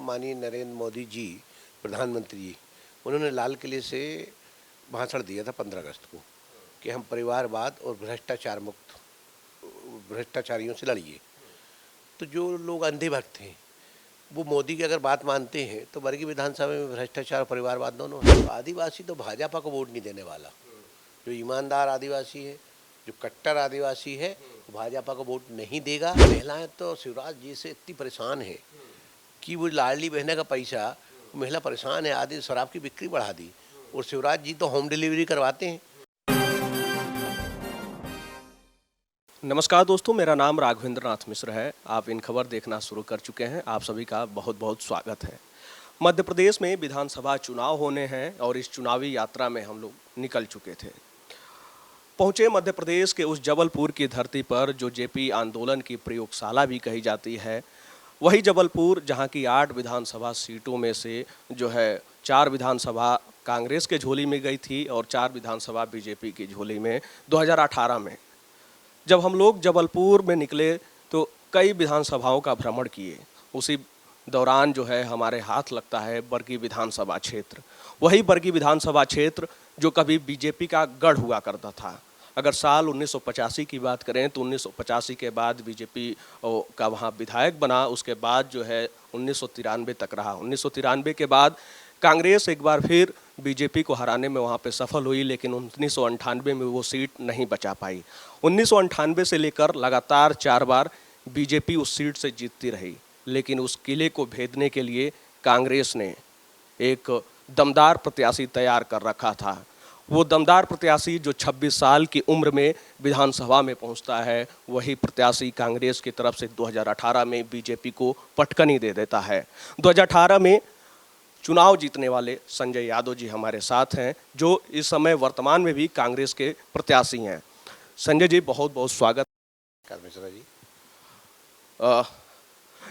माननीय नरेंद्र मोदी जी प्रधानमंत्री जी, उन्होंने लाल किले से भाषण दिया था 15 अगस्त को कि हम परिवारवाद और भ्रष्टाचार मुक्त भ्रष्टाचारियों से लड़िए। तो जो लोग अंधे भक्त हैं वो मोदी की अगर बात मानते हैं तो वर्गीय विधानसभा में भ्रष्टाचार और परिवारवाद दोनों है। तो आदिवासी तो भाजपा को वोट नहीं देने वाला। जो ईमानदार आदिवासी है, जो कट्टर आदिवासी है, वो भाजपा को वोट नहीं देगा। महिलाएं तो शिवराज जी से इतनी परेशान है कि वो लाडली बहना का पैसा, महिला परेशान है, आदि शराब की बिक्री बढ़ा दी और शिवराज जी तो होम डिलीवरी करवाते हैं। नमस्कार दोस्तों, मेरा नाम राघवेंद्र नाथ मिश्र है। आप इन खबर देखना शुरू कर चुके हैं। आप सभी का बहुत बहुत स्वागत है। मध्य प्रदेश में विधानसभा चुनाव होने हैं और इस चुनावी यात्रा में हम लोग निकल चुके थे। पहुंचे मध्य प्रदेश के उस जबलपुर की धरती पर जो जेपी आंदोलन की प्रयोगशाला भी कही जाती है। वही जबलपुर जहां की 8 विधानसभा सीटों में से जो है 4 विधानसभा कांग्रेस के झोली में गई थी और 4 विधानसभा बीजेपी की झोली में 2018 में। जब हम लोग जबलपुर में निकले तो कई विधानसभाओं का भ्रमण किए। उसी दौरान जो है हमारे हाथ लगता है बरगी विधानसभा क्षेत्र। वही बरगी विधानसभा क्षेत्र जो कभी बीजेपी का गढ़ हुआ करता था। अगर साल 1985 की बात करें तो 1985 के बाद बीजेपी का वहाँ विधायक बना। उसके बाद जो है 1993 तक रहा। 1993 के बाद कांग्रेस एक बार फिर बीजेपी को हराने में वहाँ पे सफल हुई, लेकिन 1998 में वो सीट नहीं बचा पाई। 1998 से लेकर लगातार 4 बार बीजेपी उस सीट से जीतती रही, लेकिन उस किले को भेदने के लिए कांग्रेस ने एक दमदार प्रत्याशी तैयार कर रखा था। वो दमदार प्रत्याशी जो 26 साल की उम्र में विधानसभा में पहुंचता है, वही प्रत्याशी कांग्रेस की तरफ से 2018 में बीजेपी को पटकनी दे देता है। 2018 में चुनाव जीतने वाले संजय यादव जी हमारे साथ हैं, जो इस समय वर्तमान में भी कांग्रेस के प्रत्याशी हैं। संजय जी, बहुत बहुत स्वागत। मिश्रा जी,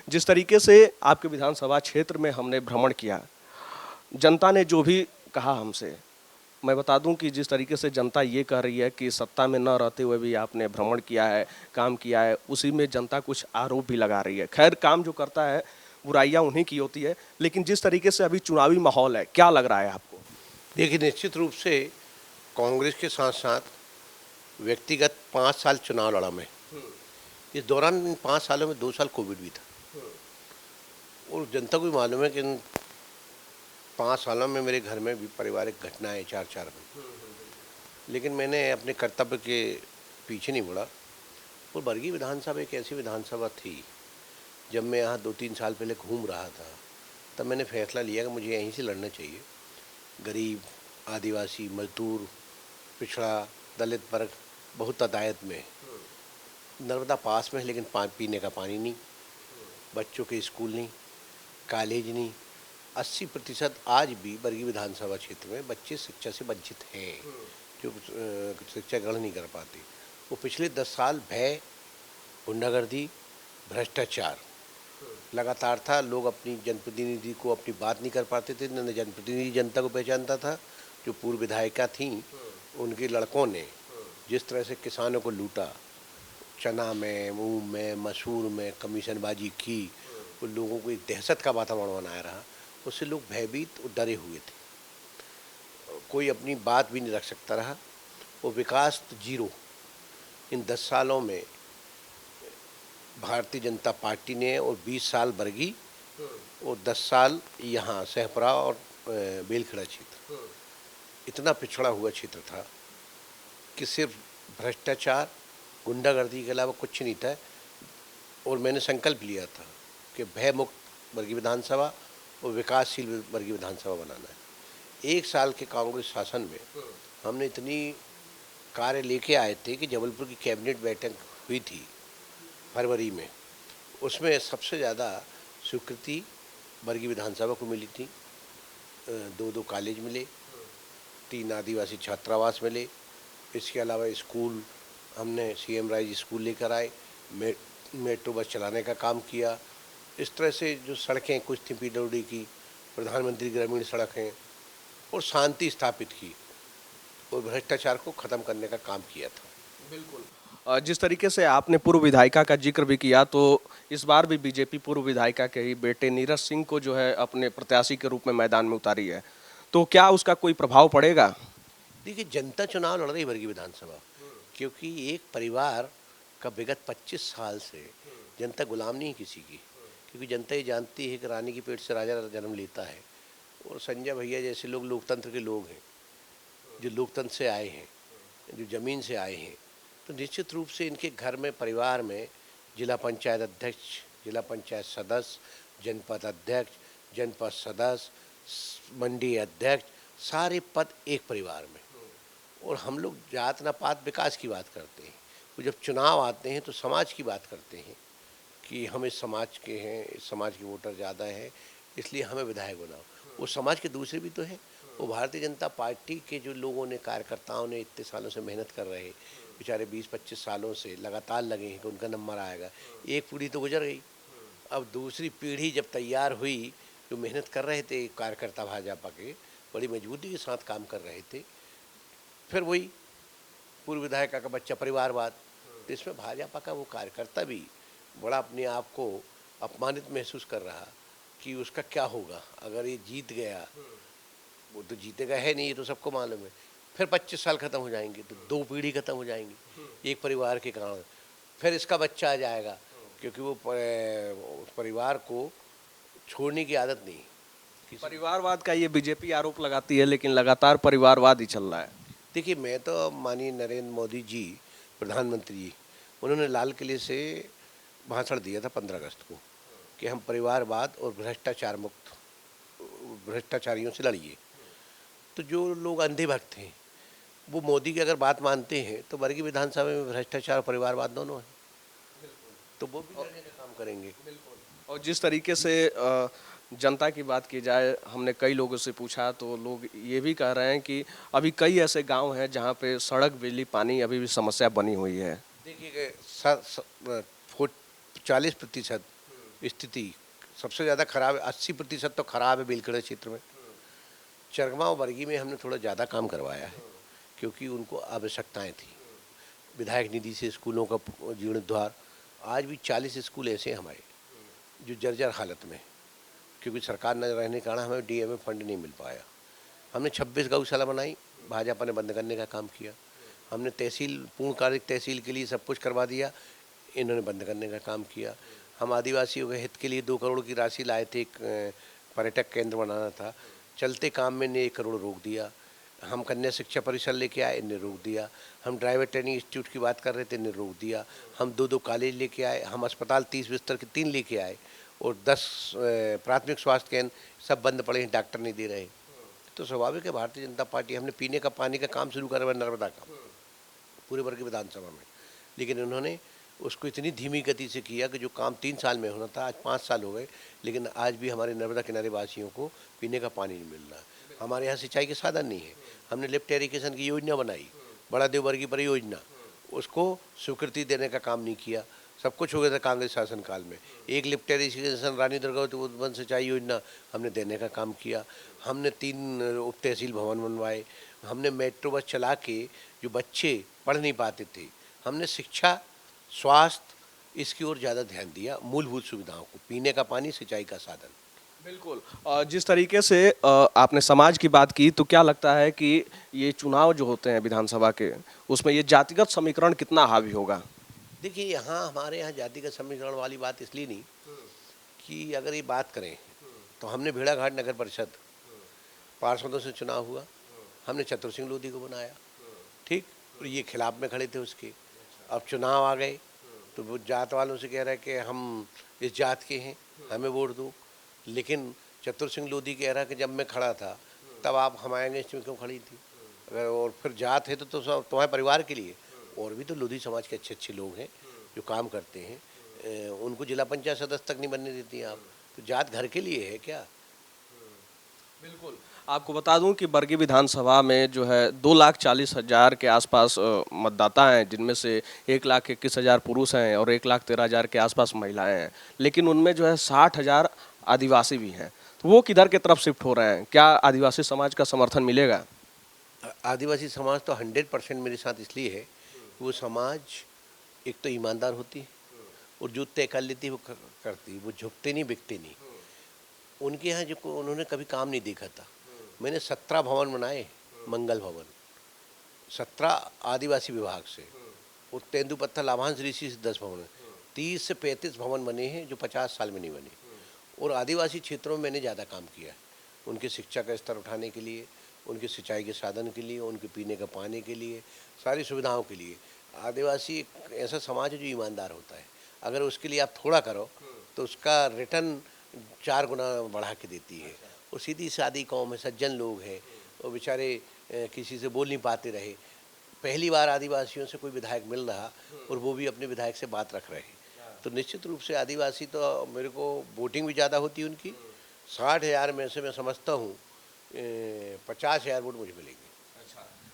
जिस तरीके से आपके विधानसभा क्षेत्र में हमने भ्रमण किया, जनता ने जो भी कहा हमसे, मैं बता दूं कि जिस तरीके से जनता ये कह रही है कि सत्ता में न रहते हुए भी आपने भ्रमण किया है, काम किया है, उसी में जनता कुछ आरोप भी लगा रही है। खैर, काम जो करता है बुराइयां उन्हीं की होती है, लेकिन जिस तरीके से अभी चुनावी माहौल है, क्या लग रहा है आपको? देखिए, निश्चित रूप से कांग्रेस के साथ साथ व्यक्तिगत 5 साल चुनाव लड़ा मैं। इस दौरान इन 5 सालों में 2 साल कोविड भी था और जनता को भी मालूम है कि इन 5 सालों में मेरे घर में भी पारिवारिक घटनाएं 4-4 हुई, लेकिन मैंने अपने कर्तव्य के पीछे नहीं मुड़ा। और बरगी विधानसभा एक ऐसी विधानसभा थी, जब मैं यहाँ 2-3 साल पहले घूम रहा था तब मैंने फैसला लिया कि मुझे यहीं से लड़ना चाहिए। गरीब, आदिवासी, मजदूर, पिछड़ा, दलित वर्ग बहुत तादाद में। नर्मदा पास में है लेकिन पीने का पानी नहीं, बच्चों के स्कूल नहीं, कॉलेज नहीं। 80% आज भी बरगी विधानसभा क्षेत्र में बच्चे शिक्षा से वंचित हैं, जो शिक्षा ग्रहण नहीं कर पाते। वो पिछले 10 साल भय, गुंडागर्दी, भ्रष्टाचार लगातार था। लोग अपनी जनप्रतिनिधि को अपनी बात नहीं कर पाते थे, न जनप्रतिनिधि जनता को पहचानता था। जो पूर्व विधायिका थीं, उनके लड़कों ने जिस तरह से किसानों को लूटा, चना में, मूंग में, मसूर में कमीशनबाजी की, उन लोगों को एक दहशत का वातावरण बनाया रहा। उससे लोग भयभीत और डरे हुए थे, कोई अपनी बात भी नहीं रख सकता रहा। वो विकास तो जीरो। इन 10 सालों में भारतीय जनता पार्टी ने, और 20 साल बरगी और 10 साल यहाँ सहपरा और बेलखड़ा क्षेत्र, इतना पिछड़ा हुआ क्षेत्र था कि सिर्फ भ्रष्टाचार, गुंडागर्दी के अलावा कुछ नहीं था। और मैंने संकल्प लिया था कि भय मुक्त बरगी विधानसभा और विकासशील बरगी विधानसभा बनाना है। 1 साल के कांग्रेस शासन में हमने इतनी कार्य लेके आए थे कि जबलपुर की कैबिनेट बैठक हुई थी फरवरी में, उसमें सबसे ज़्यादा स्वीकृति बरगी विधानसभा को मिली थी। 2 कॉलेज मिले, 3 आदिवासी छात्रावास मिले। इसके अलावा स्कूल हमने सीएम राइज स्कूल लेकर आए, मेट्रो बस चलाने का काम किया। इस तरह से जो सड़कें कुछ थी पीडब्ल्यूडी की, प्रधानमंत्री ग्रामीण सड़कें, और शांति स्थापित की और भ्रष्टाचार को ख़त्म करने का काम किया था। बिल्कुल। जिस तरीके से आपने पूर्व विधायिका का जिक्र भी किया, तो इस बार भी बीजेपी पूर्व विधायिका के ही बेटे नीरज सिंह को जो है अपने प्रत्याशी के रूप में मैदान में उतारी है, तो क्या उसका कोई प्रभाव पड़ेगा? देखिए, जनता चुनाव लड़ रही वर्गी विधानसभा, क्योंकि एक परिवार का विगत 25 साल से जनता गुलाम नहीं है किसी की, क्योंकि जनता ये जानती है कि रानी की पेट से राजा जन्म लेता है। और संजय भैया जैसे लोग लोकतंत्र के लोग हैं, जो लोकतंत्र से आए हैं, जो ज़मीन से आए हैं, तो निश्चित रूप से इनके घर में, परिवार में जिला पंचायत अध्यक्ष, जिला पंचायत सदस्य, जनपद अध्यक्ष, जनपद सदस्य, मंडी अध्यक्ष, सारे पद एक परिवार में। और हम लोग जात ना पात विकास की बात करते हैं। वो जब चुनाव आते हैं तो समाज की बात करते हैं कि हम इस समाज के हैं, इस समाज के वोटर ज़्यादा हैं, इसलिए हमें विधायक बनाओ। वो समाज के दूसरे भी तो हैं। वो भारतीय जनता पार्टी के जो लोगों ने, कार्यकर्ताओं ने इतने सालों से मेहनत कर रहे, बेचारे 20-25 सालों से लगातार लगे हैं कि उनका नंबर आएगा। एक पीढ़ी तो गुजर गई, अब दूसरी पीढ़ी जब तैयार हुई, जो मेहनत कर रहे थे कार्यकर्ता भाजपा के, बड़ी मजबूती के साथ काम कर रहे थे, फिर वही पूर्व विधायिका का बच्चा परिवारवाद। तो इसमें भाजपा का वो कार्यकर्ता भी बड़ा अपने आप को अपमानित महसूस कर रहा कि उसका क्या होगा अगर ये जीत गया। वो तो जीतेगा है नहीं, ये तो सबको मालूम है। फिर 25 साल खत्म हो जाएंगे, तो 2 पीढ़ी खत्म हो जाएंगी एक परिवार के कारण। फिर इसका बच्चा आ जाएगा, क्योंकि वो उस परिवार को छोड़ने की आदत नहीं। परिवारवाद का ये बीजेपी आरोप लगाती है, लेकिन लगातार परिवारवाद ही चल रहा है। देखिए, मैं तो माननीय नरेंद्र मोदी जी, प्रधानमंत्री जी, उन्होंने लाल किले से भाषण दिया था 15 अगस्त को कि हम परिवारवाद और भ्रष्टाचार मुक्त, भ्रष्टाचारियों से लड़िए। तो जो लोग अंधे भक्त हैं वो मोदी की अगर बात मानते हैं तो वर्गी विधानसभा में भ्रष्टाचार और परिवारवाद दोनों है, तो वो भी लड़ने का काम करेंगे। और जिस तरीके से जनता की बात की जाए, हमने कई लोगों से पूछा तो लोग ये भी कह रहे हैं कि अभी कई ऐसे गांव हैं जहां पे सड़क, बिजली, पानी अभी भी समस्या बनी हुई है। देखिए, 40% स्थिति सबसे ज़्यादा खराब है, 80% तो खराब है बेलखेड़ा क्षेत्र में। चरगमा और बरगी में हमने थोड़ा ज़्यादा काम करवाया है, क्योंकि उनको आवश्यकताएं थी। विधायक निधि से स्कूलों का जीर्णोद्धार, आज भी 40 स्कूल ऐसे हैं हमारे जो जर्जर हालत में, क्योंकि सरकार न रहने के कारण हमें डीएमए फंड नहीं मिल पाया। हमने 26 गौशाला बनाई, भाजपा ने बंद करने का काम किया। हमने तहसील, पूर्णकालिक तहसील के लिए सब कुछ करवा दिया, इन्होंने बंद करने का काम किया। हम आदिवासियों के हित के लिए 2 करोड़ की राशि लाए थे, एक पर्यटक केंद्र बनाना था, चलते काम में ने 1 करोड़ रोक दिया। हम कन्या शिक्षा परिसर लेके आए, इन्हें रोक दिया। हम ड्राइवर ट्रेनिंग इंस्टीट्यूट की बात कर रहे थे, इन्हें रोक दिया। हम 2-2 कॉलेज लेके आए, हम अस्पताल 30 बिस्तर के 3 लेके आए, और 10 प्राथमिक स्वास्थ्य केंद्र सब बंद पड़े हैं, डॉक्टर नहीं दे रहे। तो स्वाभाविक है, भारतीय जनता पार्टी, हमने पीने का पानी का काम शुरू करा हुआ, नर्मदा का, पूरे वर्ग विधानसभा में, लेकिन उन्होंने उसको इतनी धीमी गति से किया कि जो काम 3 साल में होना था आज 5 साल हो गए, लेकिन आज भी हमारे नर्मदा किनारे वासियों को पीने का पानी नहीं मिल रहा। हमारे यहाँ सिंचाई के साधन नहीं है। हमने लिफ्ट इरिगेशन की योजना बनाई, बड़ा देववर्गी परियोजना, उसको स्वीकृति देने का काम नहीं किया। सब कुछ हो गया था कांग्रेस शासनकाल में। एक lift irrigation Rani Durgavati one सिंचाई योजना हमने देने का काम किया। हमने 3 उप तहसील भवन बनवाए। हमने मेट्रो बस चला के जो बच्चे पढ़ नहीं पाते थे, हमने शिक्षा, स्वास्थ्य, इसकी ओर ज़्यादा ध्यान दिया, मूलभूत सुविधाओं को, पीने का पानी, सिंचाई का साधन। बिल्कुल। जिस तरीके से आपने समाज की बात की, तो क्या लगता है कि ये चुनाव जो होते हैं विधानसभा के, उसमें ये जातिगत समीकरण कितना हावी होगा? देखिए, यहाँ हमारे यहाँ जातिगत समीकरण वाली बात इसलिए नहीं कि अगर ये बात करें तो हमने भेड़ाघाट नगर परिषद पार्षदों से चुनाव हुआ, हमने चतुर सिंह लोधी को बनाया, ठीक, और ये खिलाफ में खड़े थे उसके। अब चुनाव आ गए तो वो जात वालों से कह रहे हैं कि हम इस जात के हैं, हमें वोट दो, लेकिन चतुर सिंह लोधी कह रहा है कि जब मैं खड़ा था तब आप हमारे अगेंस्ट में क्यों खड़ी थी? अगर और फिर जात है तो सब तुम्हारे परिवार के लिए। और भी तो लोधी समाज के अच्छे अच्छे लोग हैं जो काम करते हैं, उनको जिला पंचायत सदस्य तक नहीं बनने देती हैं आप, तो जात घर के लिए है क्या? बिल्कुल। आपको बता दूं कि बरगी विधानसभा में जो है 2,40,000 के आसपास मतदाता हैं, जिनमें से 1,21,000 पुरुष हैं और 1,13,000 के आसपास महिलाएं हैं, लेकिन उनमें जो है 60,000 आदिवासी भी हैं। तो वो किधर की तरफ शिफ्ट हो रहे हैं? क्या आदिवासी समाज का समर्थन मिलेगा? आदिवासी समाज तो 100% मेरे साथ इसलिए है कि वो समाज एक तो ईमानदार होती है और जो तय कर लेती है वो करती है, वो झुकते नहीं बिकते नहीं। उनके यहाँ जो उन्होंने कभी काम नहीं देखा था। मैंने 17 भवन बनाए, मंगल भवन, 17 आदिवासी विभाग से, और तेंदुपत्ता लाभांश ऋषि से 10 भवन, 30 से 35 भवन बने हैं जो 50 साल में नहीं बने। और आदिवासी क्षेत्रों में मैंने ज़्यादा काम किया है, उनकी शिक्षा का स्तर उठाने के लिए, उनकी सिंचाई के साधन के लिए, उनके पीने का पानी के लिए, सारी सुविधाओं के लिए। आदिवासी एक ऐसा समाज है जो ईमानदार होता है। अगर उसके लिए आप थोड़ा करो तो उसका रिटर्न 4 गुना बढ़ा के देती है। और सीधी सादी कौम है, सज्जन लोग हैं, और बेचारे किसी से बोल नहीं पाते रहे। पहली बार आदिवासियों से कोई विधायक मिल रहा और वो भी अपने विधायक से बात रख रहे हैं। तो निश्चित रूप से आदिवासी तो मेरे को वोटिंग भी ज़्यादा होती है उनकी। 60,000 में से मैं समझता हूँ 50,000 वोट मुझे मिलेंगे।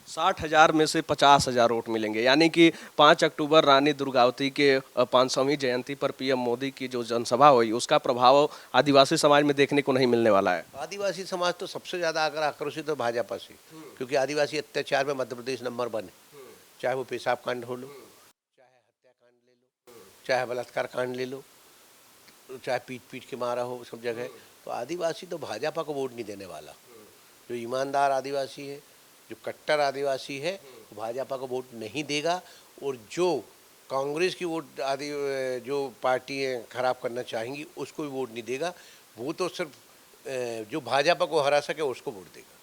60,000 में से 50,000 वोट मिलेंगे, यानी कि 5 अक्टूबर रानी दुर्गावती के 500वीं जयंती पर पीएम मोदी की जो जनसभा हुई उसका प्रभाव आदिवासी समाज में देखने को नहीं मिलने वाला है। आदिवासी समाज तो सबसे ज़्यादा अगर आक्रोशित है भाजपा से, क्योंकि आदिवासी अत्याचार में मध्य प्रदेश नंबर 1 है। चाहे वो पेशाब कांड हो लो, चाहे हत्याकांड ले लो, चाहे बलात्कार कांड ले लो, चाहे पीट पीट के मारा हो, सब जगह। तो आदिवासी तो भाजपा को वोट नहीं देने वाला। जो ईमानदार आदिवासी है, जो कट्टर आदिवासी है, वो भाजपा को वोट नहीं देगा। और जो कांग्रेस की वोट जो पार्टियाँ खराब करना चाहेंगी उसको भी वोट नहीं देगा। वो तो सिर्फ जो भाजपा को हरा सके उसको वोट देगा।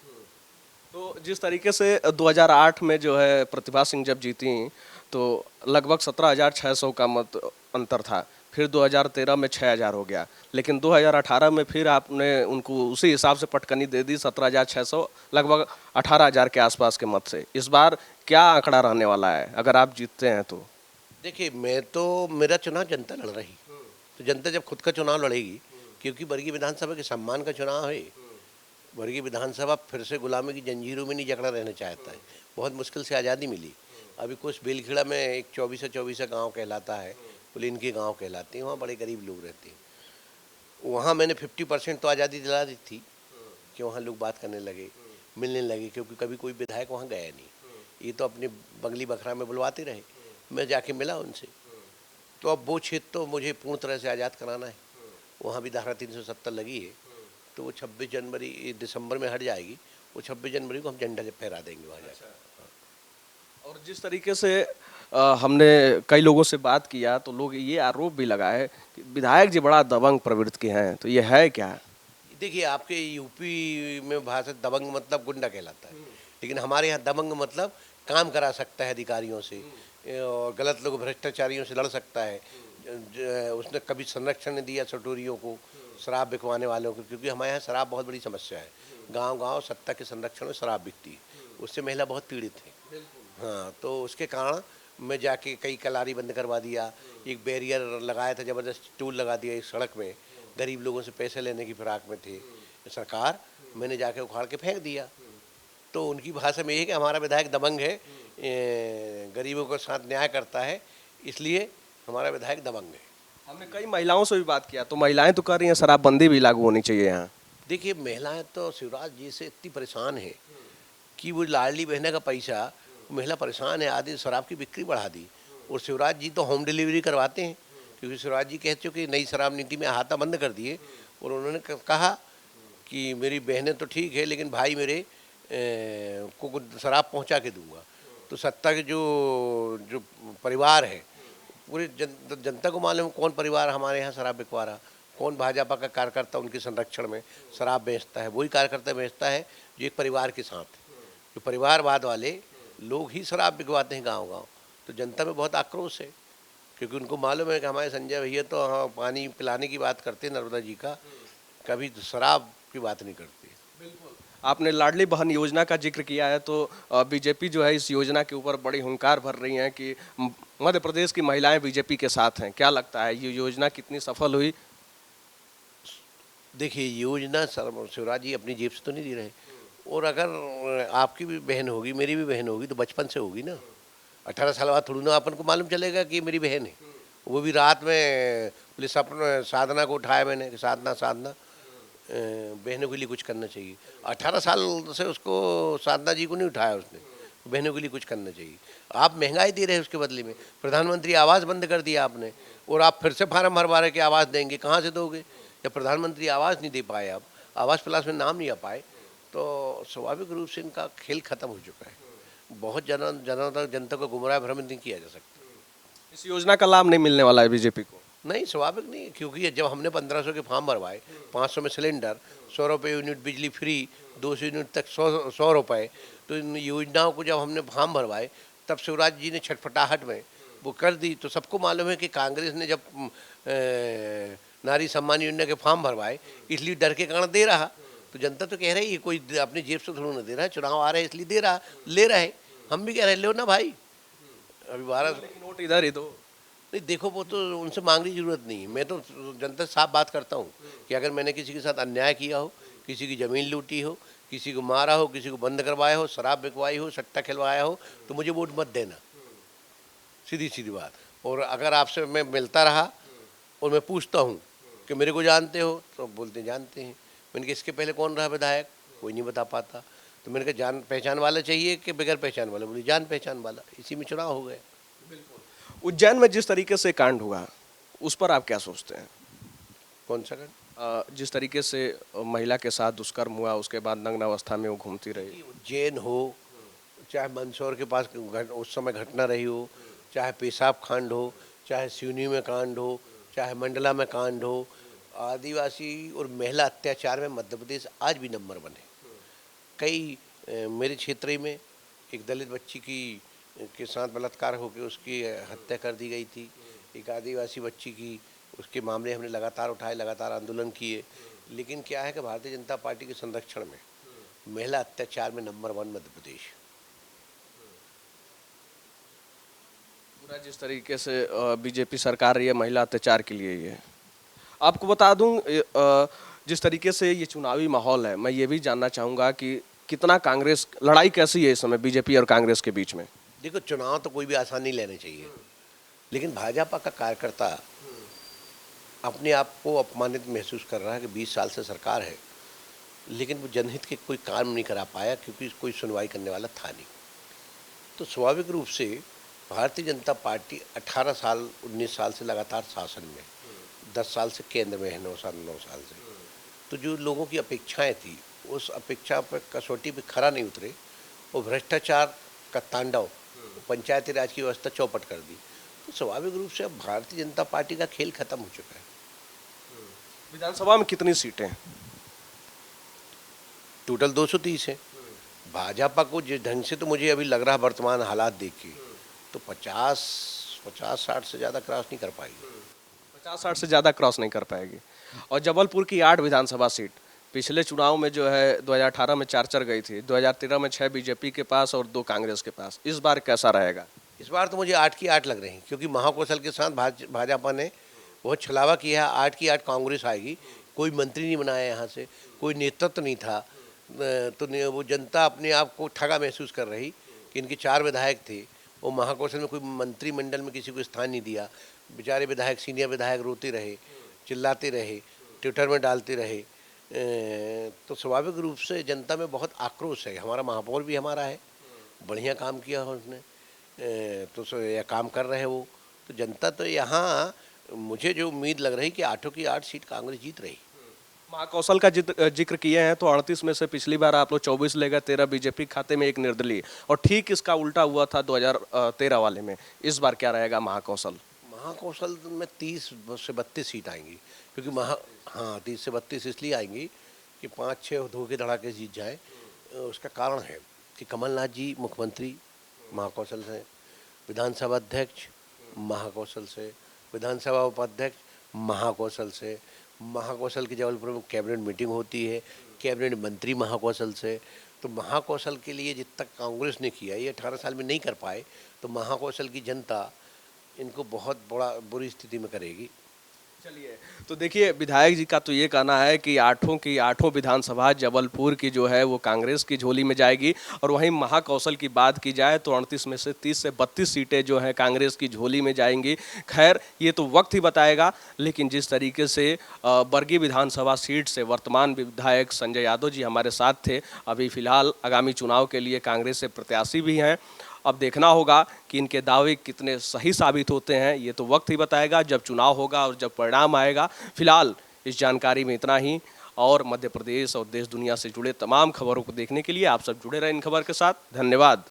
तो जिस तरीके से 2008 में जो है प्रतिभा सिंह जब जीती तो लगभग 17,600 का मत अंतर था, फिर 2013 में 6,000 हो गया, लेकिन 2018 में फिर आपने उनको उसी हिसाब से पटकनी दे दी, 17,600 लगभग 18,000 के आसपास के मत से। इस बार क्या आंकड़ा रहने वाला है अगर आप जीतते हैं तो? देखिए, मेरा चुनाव जनता लड़ रही, तो जनता जब खुद का चुनाव लड़ेगी, क्योंकि वर्गीय विधानसभा के सम्मान का चुनाव है। वर्गीय विधानसभा फिर से गुलामी की जंजीरों में नहीं जकड़ा रहना चाहता है। बहुत मुश्किल से आज़ादी मिली। अभी कुछ बेलखेड़ा में एक 24 गांव कहलाता है, पुलिन के गांव कहलाते हैं, वहाँ बड़े गरीब लोग रहते हैं। वहाँ मैंने 50% तो आज़ादी दिला दी थी कि वहाँ लोग बात करने लगे, मिलने लगे, क्योंकि कभी कोई विधायक वहाँ गया नहीं। ये तो अपने बंगली बखरा में बुलवाते रहे, मैं जाके मिला उनसे। तो अब वो क्षेत्र तो मुझे पूर्ण तरह से आज़ाद कराना है। वहाँ भी धारा 370 लगी है, तो वो 26 जनवरी दिसंबर में हट जाएगी। वो 26 जनवरी को हम झंडा फहरा देंगे वहाँ जाकर। और जिस तरीके से हमने कई लोगों से बात किया तो लोग ये आरोप भी लगाए कि विधायक जी बड़ा दबंग प्रवृत्ति के हैं, तो ये है क्या? देखिए, आपके यूपी में भाषा दबंग मतलब गुंडा कहलाता है, लेकिन हमारे यहाँ दबंग मतलब काम करा सकता है अधिकारियों से, और गलत लोग भ्रष्टाचारियों से लड़ सकता है। उसने कभी संरक्षण नहीं दिया सटोरियों को, शराब बिकवाने वालों को, क्योंकि हमारे यहाँ शराब बहुत बड़ी समस्या है। गांव-गांव सत्ता के संरक्षण में शराब बिकती है, उससे महिला बहुत पीड़ित है। हाँ, तो उसके कारण मैं जाके कई कलारी बंद करवा दिया, एक बैरियर लगाया था, ज़बरदस्त टूल लगा दिया एक सड़क में, गरीब लोगों से पैसे लेने की फिराक में थे सरकार, मैंने जाके उखाड़ के फेंक दिया। तो उनकी भाषा में ये है कि हमारा विधायक दबंग है, गरीबों के साथ न्याय करता है, इसलिए हमारा विधायक दबंग है। हमने कई महिलाओं से भी बात किया तो महिलाएं तो कह रही हैं शराबबंदी भी लागू होनी चाहिए यहाँ। देखिए, महिलाएं तो शिवराज जी से इतनी परेशान है कि वो लाडली बहना का पैसा, महिला परेशान है, आदि शराब की बिक्री बढ़ा दी। और शिवराज जी तो होम डिलीवरी करवाते हैं, क्योंकि शिवराज जी कह चुके नई शराब नीति में हाथा बंद कर दिए। और उन्होंने कहा कि मेरी बहनें तो ठीक है, लेकिन भाई मेरे को शराब पहुंचा के दूंगा। तो सत्ता के जो परिवार है, पूरे जनता को मालूम कौन परिवार हमारे यहाँ शराब बिकवा रहा, कौन भाजपा का कार्यकर्ता उनके संरक्षण में शराब बेचता है। वही कार्यकर्ता बेचता है जो एक परिवार के साथ, जो परिवारवाद वाले लोग ही शराब बिकवाते हैं गांव-गांव। तो जनता में बहुत आक्रोश है, क्योंकि उनको मालूम है कि हमारे संजय भैया तो हाँ पानी पिलाने की बात करते हैं नर्मदा जी का, कभी तो शराब की बात नहीं करते। आपने लाडली बहन योजना का जिक्र किया है तो बीजेपी जो है इस योजना के ऊपर बड़ी हुंकार भर रही है कि मध्य प्रदेश की महिलाएं बीजेपी के साथ हैं। क्या लगता है ये योजना कितनी सफल हुई? देखिए, योजना शिवराज जी अपनी जेब से तो नहीं दे रहे, और अगर आपकी भी बहन होगी, मेरी भी बहन होगी, तो बचपन से होगी ना। 18 साल बाद थोड़ी ना अपन को मालूम चलेगा कि मेरी बहन है। वो भी रात में पुलिस अपने साधना को उठाया मैंने कि साधना बहनों के लिए कुछ करना चाहिए। 18 साल से उसको साधना जी को नहीं उठाया उसने, बहनों के लिए कुछ करना चाहिए। आप महंगाई दे रहे हैं, उसके बदले में प्रधानमंत्री आवास बंद कर दिया आपने, और आप फिर से फार्म भरवा रहे कि आवास देंगे, कहाँ से दोगे जब प्रधानमंत्री आवास नहीं दे पाए, आप आवास प्लस में नाम नहीं आ पाए, तो स्वाभाविक रूप से इनका खेल खत्म हो चुका है। बहुत जनता को गुमराह भ्रमित नहीं किया जा सकता। इस योजना का लाभ नहीं मिलने वाला है बीजेपी को। नहीं, स्वाभाविक नहीं है, क्योंकि जब हमने 1500 के फॉर्म भरवाए, 500 में सिलेंडर, 100 रुपये यूनिट बिजली फ्री, 200 यूनिट तक 100 रुपये, तो इन योजनाओं को जब हमने फॉर्म भरवाए, तब शिवराज जी ने छटपटाहट में वो कर दी। तो सबको मालूम है कि कांग्रेस ने जब नारी सम्मान योजना के फॉर्म भरवाए, इसलिए डर के कारण दे रहा। तो जनता तो कह रही है, कोई अपनी जेब से थोड़ा ना दे रहा है, चुनाव आ रहे हैं इसलिए दे रहा, ले रहे। हम भी कह रहे हैं, लो ना भाई, अभी 12 नोट इधर ही दो। नहीं, देखो वो तो उनसे मांगने की जरूरत नहीं है। मैं तो जनता से साफ बात करता हूँ कि अगर मैंने किसी के साथ अन्याय किया हो, किसी की ज़मीन लूटी हो, किसी को मारा हो, किसी को बंद करवाया हो, शराब बिकवाई हो, सट्टा खिलवाया हो, तो मुझे वोट मत देना, सीधी सीधी बात। और अगर आपसे मैं मिलता रहा और मैं पूछता हूँ कि मेरे को जानते हो, तो बोलते जानते हैं। मैंने कहा इसके पहले कौन रहा विधायक, कोई नहीं बता पाता। तो मैंने कहा जान पहचान वाला चाहिए कि बगैर पहचान वाला, बोली जान पहचान वाला। इसी में चुनाव हो गया। उज्जैन में जिस तरीके से कांड हुआ, उस पर आप क्या सोचते हैं? कौन सा कांड? जिस तरीके से महिला के साथ दुष्कर्म हुआ, उसके बाद नग्न अवस्था में वो घूमती रही। उज्जैन हो, चाहे मंदसौर के पास उस समय घटना रही हो, चाहे पेशाब कांड हो, चाहे सिवनी में कांड हो, चाहे मंडला में कांड हो, आदिवासी और महिला अत्याचार में मध्य प्रदेश आज भी नंबर 1 है। कई मेरे क्षेत्र ही में एक दलित बच्ची के साथ बलात्कार होकर उसकी हत्या कर दी गई थी। एक आदिवासी बच्ची की, उसके मामले हमने लगातार उठाए, लगातार आंदोलन किए। लेकिन क्या है कि भारतीय जनता पार्टी के संरक्षण में महिला अत्याचार में नंबर 1 मध्य प्रदेश। पूरा जिस तरीके से बीजेपी सरकार रही है महिला अत्याचार के लिए, ये आपको बता दूं, जिस तरीके से ये चुनावी माहौल है, मैं ये भी जानना चाहूँगा कि कितना कांग्रेस, लड़ाई कैसी है इस समय बीजेपी और कांग्रेस के बीच में? देखो, चुनाव तो कोई भी आसान नहीं लेने चाहिए, लेकिन भाजपा का कार्यकर्ता अपने आप को अपमानित महसूस कर रहा है कि 20 साल से सरकार है, लेकिन वो जनहित के कोई काम नहीं करा पाया, क्योंकि कोई सुनवाई करने वाला था नहीं। तो स्वाभाविक रूप से भारतीय जनता पार्टी 18 साल 19 साल से लगातार शासन में, 10 साल से केंद्र में है, 9 साल से। तो जो लोगों की अपेक्षाएं थी, उस अपेक्षा पर कसौटी पे खरा नहीं उतरे, और भ्रष्टाचार का तांडव, पंचायती राज की व्यवस्था चौपट कर दी। तो स्वाभाविक रूप से अब भारतीय जनता पार्टी का खेल खत्म हो चुका है। विधानसभा में कितनी सीटें हैं? टोटल 230 है। भाजपा को जिस ढंग से, तो मुझे अभी लग रहा वर्तमान हालात देख के, तो 50-60 से ज़्यादा क्रॉस नहीं कर पाएगी। 50-60 से ज़्यादा क्रॉस नहीं कर पाएगी। और जबलपुर की 8 विधानसभा सीट पिछले चुनाव में जो है 2018 में 4 गई थी, 2013 में 6 बीजेपी के पास और 2 कांग्रेस के पास। इस बार कैसा रहेगा? इस बार तो मुझे 8 की 8 लग रही हैं, क्योंकि महाकौशल के साथ भाजपा ने बहुत छलावा किया है। 8 की 8 कांग्रेस आएगी। कोई मंत्री नहीं बनाया यहाँ से, कोई नेतृत्व नहीं था, तो वो जनता अपने आप को ठगा महसूस कर रही कि इनके 4 विधायक थे, वो महाकौशल में कोई मंत्रिमंडल में किसी को स्थान नहीं दिया। बेचारे विधायक, सीनियर विधायक रोते रहे, चिल्लाते रहे, ट्विटर में डालते रहे। तो स्वाभाविक रूप से जनता में बहुत आक्रोश है। हमारा महापौर भी हमारा है, बढ़िया काम किया है उसने, तो यह काम कर रहे हैं वो। तो जनता तो यहाँ, मुझे जो उम्मीद लग रही कि 8 की 8 सीट कांग्रेस जीत रही। महाकौशल का जिक्र किए हैं, तो 38 में से पिछली बार आप लोग 24 ले गए, 13 बीजेपी खाते में, 1 निर्दलीय, और ठीक इसका उल्टा हुआ था 2013 वाले में। इस बार क्या रहेगा महाकौशल? महाकौशल में 30 से 32 सीट आएंगी, क्योंकि 30 से 32 इसलिए आएंगी कि 5-6 धोखे धड़ाके जीत जाए। उसका कारण है कि कमलनाथ जी मुख्यमंत्री महाकौशल से, विधानसभा अध्यक्ष महाकौशल से, विधानसभा उपाध्यक्ष महाकौशल से, महाकौशल की जबलपुर में कैबिनेट मीटिंग होती है, कैबिनेट मंत्री महाकौशल से। तो महाकौशल के लिए जितना कांग्रेस ने किया, ये 18 साल में नहीं कर पाए, तो महाकौशल की जनता इनको बहुत बुरी स्थिति में करेगी। चलिए, तो देखिए विधायक जी का तो ये कहना है कि आठों की आठों विधानसभा जबलपुर की जो है वो कांग्रेस की झोली में जाएगी, और वहीं महाकौशल की बात की जाए तो 38 में से 30 से 32 सीटें जो हैं कांग्रेस की झोली में जाएंगी। खैर ये तो वक्त ही बताएगा, लेकिन जिस तरीके से बरगी विधानसभा सीट से वर्तमान विधायक संजय यादव जी हमारे साथ थे, अभी फिलहाल आगामी चुनाव के लिए कांग्रेस से प्रत्याशी भी हैं। अब देखना होगा कि इनके दावे कितने सही साबित होते हैं, ये तो वक्त ही बताएगा जब चुनाव होगा और जब परिणाम आएगा। फिलहाल इस जानकारी में इतना ही, और मध्य प्रदेश और देश दुनिया से जुड़े तमाम खबरों को देखने के लिए आप सब जुड़े रहें इन खबर के साथ। धन्यवाद।